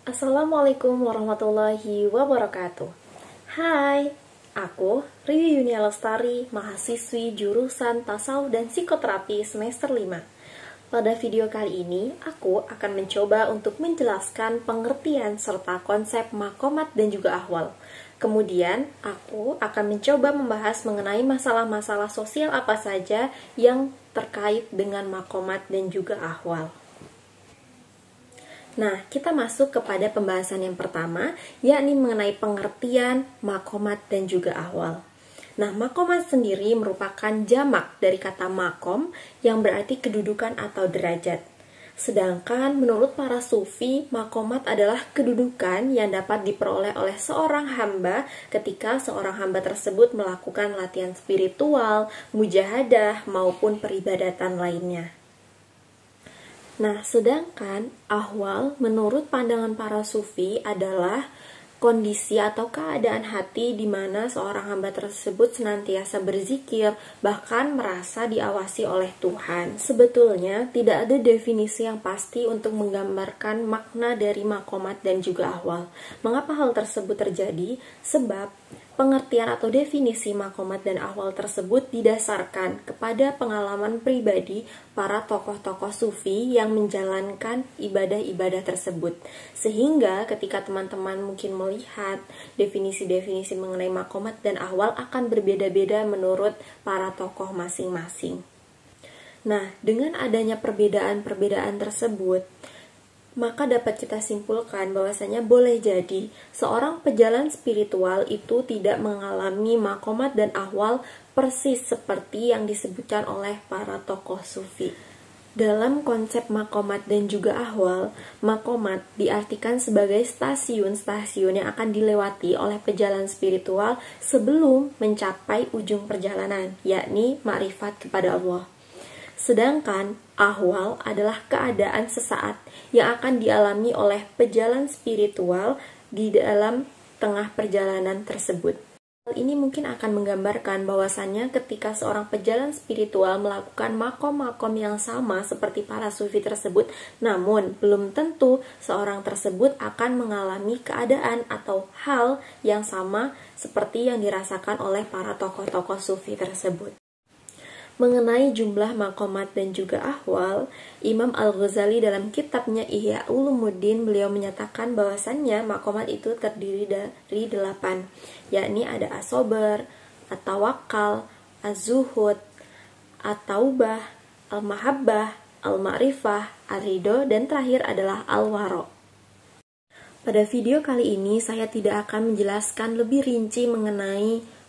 Assalamualaikum warahmatullahi wabarakatuh. Hai, aku Riri Yunia Lestari, mahasiswi jurusan Tasawuf dan Psikoterapi semester 5. Pada video kali ini, aku akan mencoba untuk menjelaskan pengertian serta konsep makomat dan juga ahwal. Kemudian, aku akan mencoba membahas mengenai masalah-masalah sosial apa saja yang terkait dengan makomat dan juga ahwal. Nah, kita masuk kepada pembahasan yang pertama, yakni mengenai pengertian makomat dan juga ahwal. Nah, makomat sendiri merupakan jamak dari kata makom yang berarti kedudukan atau derajat. Sedangkan menurut para sufi, makomat adalah kedudukan yang dapat diperoleh oleh seorang hamba ketika seorang hamba tersebut melakukan latihan spiritual, mujahadah, maupun peribadatan lainnya. Nah, sedangkan ahwal menurut pandangan para sufi adalah kondisi atau keadaan hati di mana seorang hamba tersebut senantiasa berzikir, bahkan merasa diawasi oleh Tuhan. Sebetulnya tidak ada definisi yang pasti untuk menggambarkan makna dari makomat dan juga ahwal. Mengapa hal tersebut terjadi? Sebab pengertian atau definisi makomat dan ahwal tersebut didasarkan kepada pengalaman pribadi para tokoh-tokoh sufi yang menjalankan ibadah-ibadah tersebut. Sehingga ketika teman-teman mungkin melihat definisi-definisi mengenai makomat dan ahwal akan berbeda-beda menurut para tokoh masing-masing. Nah, dengan adanya perbedaan-perbedaan tersebut, maka dapat kita simpulkan bahwasanya boleh jadi seorang pejalan spiritual itu tidak mengalami makomat dan ahwal persis seperti yang disebutkan oleh para tokoh sufi. Dalam konsep makomat dan juga ahwal, makomat diartikan sebagai stasiun-stasiun yang akan dilewati oleh pejalan spiritual sebelum mencapai ujung perjalanan, yakni makrifat kepada Allah. Sedangkan ahwal adalah keadaan sesaat yang akan dialami oleh pejalan spiritual di dalam tengah perjalanan tersebut. Hal ini mungkin akan menggambarkan bahwasannya ketika seorang pejalan spiritual melakukan makom-makom yang sama seperti para sufi tersebut, namun belum tentu seorang tersebut akan mengalami keadaan atau hal yang sama seperti yang dirasakan oleh para tokoh-tokoh sufi tersebut. Mengenai jumlah makomat dan juga ahwal, Imam Al-Ghazali dalam kitabnya Ihya Ulumuddin beliau menyatakan bahwasannya makomat itu terdiri dari 8, yakni ada as-sabar, at-tawakkal, az-zuhud, at-taubah, al-mahabbah, al-ma'rifah, ar-ridho, dan terakhir adalah al-wara'. Pada video kali ini saya tidak akan menjelaskan lebih rinci mengenai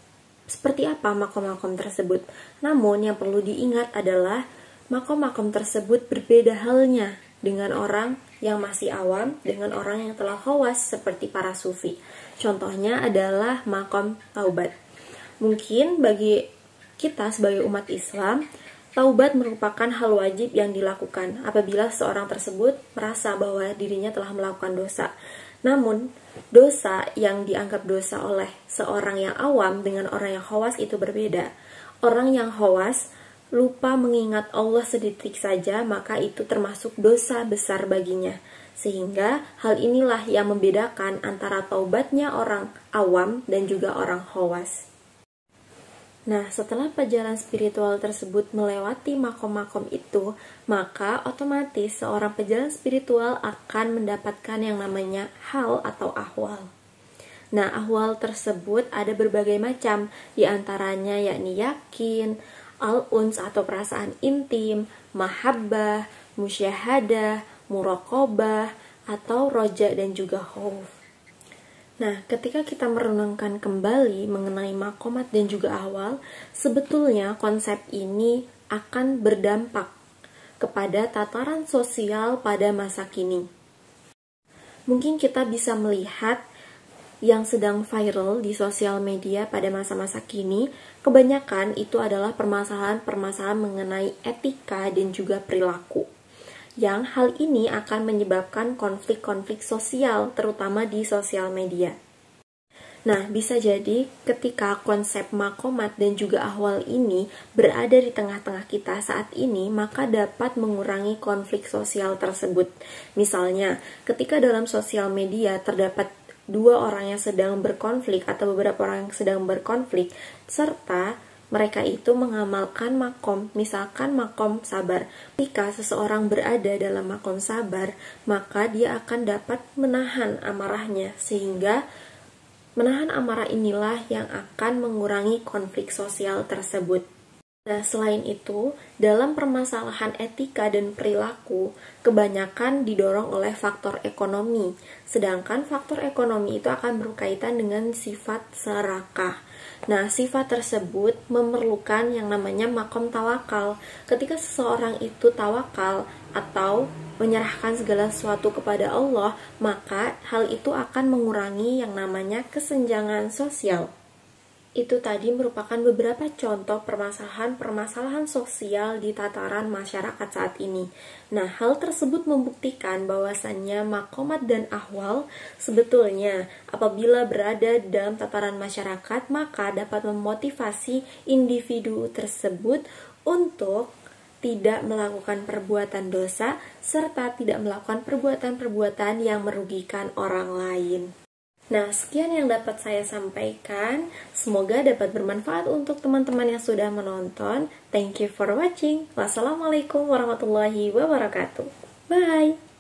seperti apa makom-makom tersebut. Namun yang perlu diingat adalah makom-makom tersebut berbeda halnya dengan orang yang masih awam dengan orang yang telah khawas seperti para sufi. Contohnya adalah makom taubat. Mungkin bagi kita sebagai umat Islam, taubat merupakan hal wajib yang dilakukan apabila seorang tersebut merasa bahwa dirinya telah melakukan dosa. Namun, dosa yang dianggap dosa oleh seorang yang awam dengan orang yang khawas itu berbeda. Orang yang khawas lupa mengingat Allah sedetik saja, maka itu termasuk dosa besar baginya. Sehingga hal inilah yang membedakan antara taubatnya orang awam dan juga orang khawas. Nah, setelah pejalan spiritual tersebut melewati makom-makom itu, maka otomatis seorang pejalan spiritual akan mendapatkan yang namanya hal atau ahwal. Nah, ahwal tersebut ada berbagai macam, diantaranya yakni yakin, al-uns atau perasaan intim, mahabbah, musyahadah, muraqabah, atau roja dan juga khauf. Nah, ketika kita merenungkan kembali mengenai makomat dan juga ahwal, sebetulnya konsep ini akan berdampak kepada tataran sosial pada masa kini. Mungkin kita bisa melihat yang sedang viral di sosial media pada masa-masa kini, kebanyakan itu adalah permasalahan-permasalahan mengenai etika dan juga perilaku. Yang hal ini akan menyebabkan konflik-konflik sosial, terutama di sosial media. Nah, bisa jadi ketika konsep makomat dan juga ahwal ini berada di tengah-tengah kita saat ini, maka dapat mengurangi konflik sosial tersebut. Misalnya, ketika dalam sosial media terdapat dua orang yang sedang berkonflik atau beberapa orang yang sedang berkonflik, serta mereka itu mengamalkan makom, misalkan makom sabar. Ketika seseorang berada dalam makom sabar, maka dia akan dapat menahan amarahnya, sehingga menahan amarah inilah yang akan mengurangi konflik sosial tersebut. Nah, selain itu, dalam permasalahan etika dan perilaku, kebanyakan didorong oleh faktor ekonomi. Sedangkan faktor ekonomi itu akan berkaitan dengan sifat serakah. Nah, sifat tersebut memerlukan yang namanya makom tawakal. Ketika seseorang itu tawakal atau menyerahkan segala sesuatu kepada Allah, maka hal itu akan mengurangi yang namanya kesenjangan sosial. Itu tadi merupakan beberapa contoh permasalahan sosial di tataran masyarakat saat ini. Nah, hal tersebut membuktikan bahwasannya makomat dan ahwal sebetulnya apabila berada dalam tataran masyarakat, maka dapat memotivasi individu tersebut untuk tidak melakukan perbuatan dosa, serta tidak melakukan perbuatan-perbuatan yang merugikan orang lain. Nah, sekian yang dapat saya sampaikan. Semoga dapat bermanfaat untuk teman-teman yang sudah menonton. Thank you for watching. Wassalamualaikum warahmatullahi wabarakatuh. Bye!